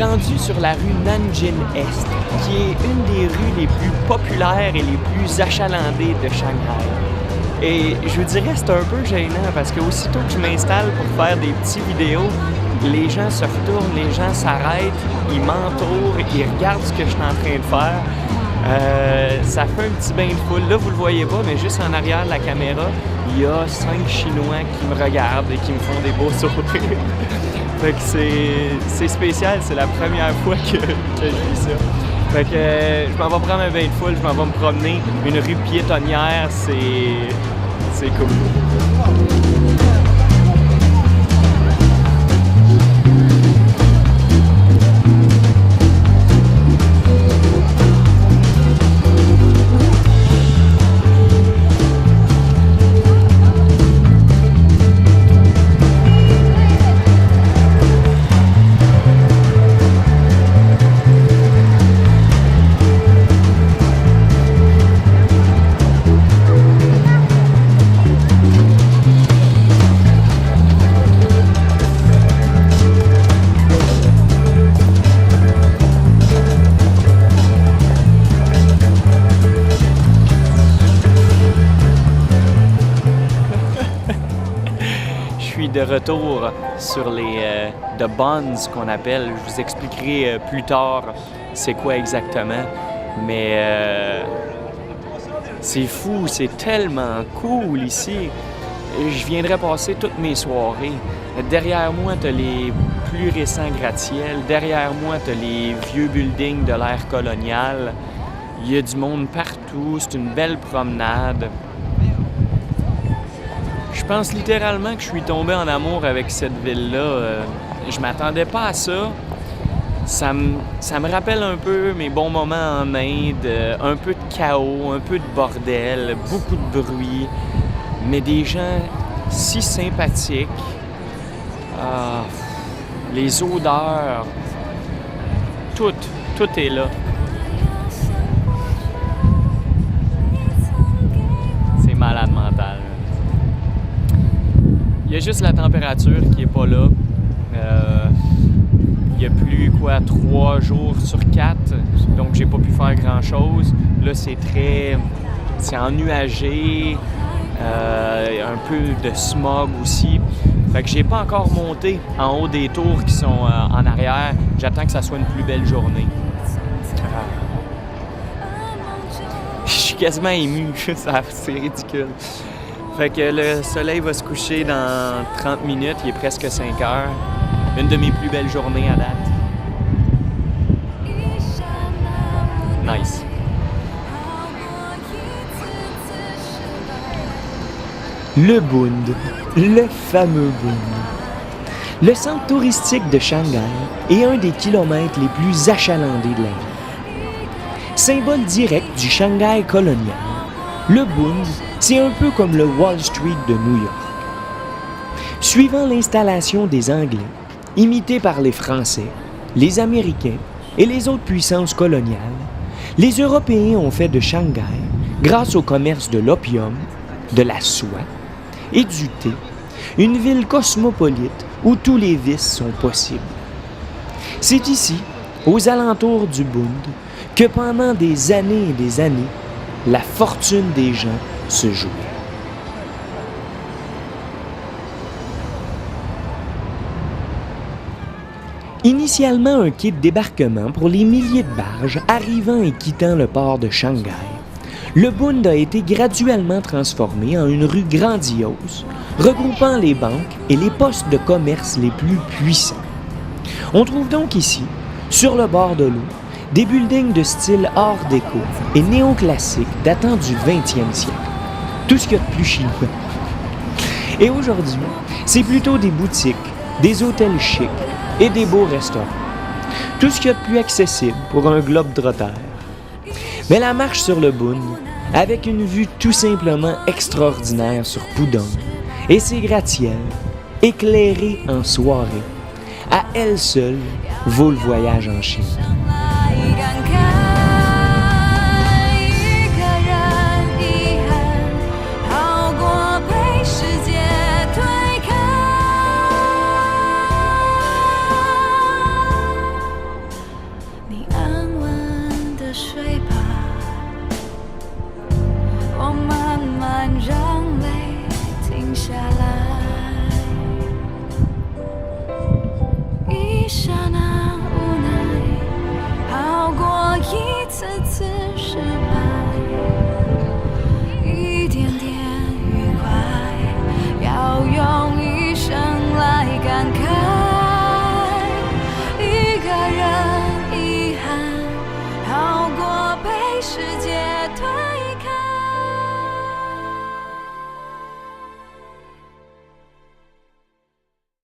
rendu sur la rue Nanjing-Est, qui est une des rues les plus populaires et les plus achalandées de Shanghai. Et je vous dirais, c'est un peu gênant parce que aussitôt que je m'installe pour faire des petites vidéos, les gens se retournent, les gens s'arrêtent, ils m'entourent, ils regardent ce que je suis en train de faire. Ça fait un petit bain de foule. Là, vous le voyez pas, mais juste en arrière de la caméra, il y a 5 Chinois qui me regardent et qui me font des beaux sourires. Fait que c'est spécial, c'est la première fois que je vis ça. Fait que je m'en vais prendre un bain de foule, je m'en vais me promener. Une rue piétonnière, c'est cool. De retour sur les The Buns qu'on appelle. Je vous expliquerai plus tard c'est quoi exactement. Mais c'est fou, c'est tellement cool ici. Je viendrais passer toutes mes soirées. Derrière moi, tu as les plus récents gratte-ciels. Derrière moi, tu as les vieux buildings de l'ère coloniale. Il y a du monde partout. C'est une belle promenade. Je pense littéralement que je suis tombé en amour avec cette ville-là. Je m'attendais pas à ça. Ça me rappelle un peu mes bons moments en Inde, un peu de chaos, un peu de bordel, beaucoup de bruit, mais des gens si sympathiques. Les odeurs, tout est là. C'est malade mental. Il y a juste la température qui est pas là. Il y a plus 3 jours sur 4, donc j'ai pas pu faire grand-chose. Là, c'est ennuagé, un peu de smog aussi. Fait que j'ai pas encore monté en haut des tours qui sont en arrière. J'attends que ça soit une plus belle journée. Je suis quasiment ému, c'est ridicule. Fait que le soleil va se coucher dans 30 minutes, il est presque 5 heures. Une de mes plus belles journées à date. Nice. Le Bund, le fameux Bund. Le centre touristique de Shanghai est un des kilomètres les plus achalandés de la ville. Symbole direct du Shanghai colonial, le Bund, c'est un peu comme le Wall Street de New York. Suivant l'installation des Anglais, imités par les Français, les Américains et les autres puissances coloniales, les Européens ont fait de Shanghai, grâce au commerce de l'opium, de la soie et du thé, une ville cosmopolite où tous les vices sont possibles. C'est ici, aux alentours du Bund, que pendant des années et des années, la fortune des gens se jouait. Initialement un quai de débarquement pour les milliers de barges arrivant et quittant le port de Shanghai, le Bund a été graduellement transformé en une rue grandiose, regroupant les banques et les postes de commerce les plus puissants. On trouve donc ici, sur le bord de l'eau, des buildings de style art déco et néoclassique datant du 20e siècle. Tout ce qu'il y a de plus chinois. Et aujourd'hui, c'est plutôt des boutiques, des hôtels chics et des beaux restaurants. Tout ce qu'il y a de plus accessible pour un globe-trotteur. Mais la marche sur le Bund, avec une vue tout simplement extraordinaire sur Pudong et ses gratte-ciels, éclairés en soirée, à elle seule, vaut le voyage en Chine.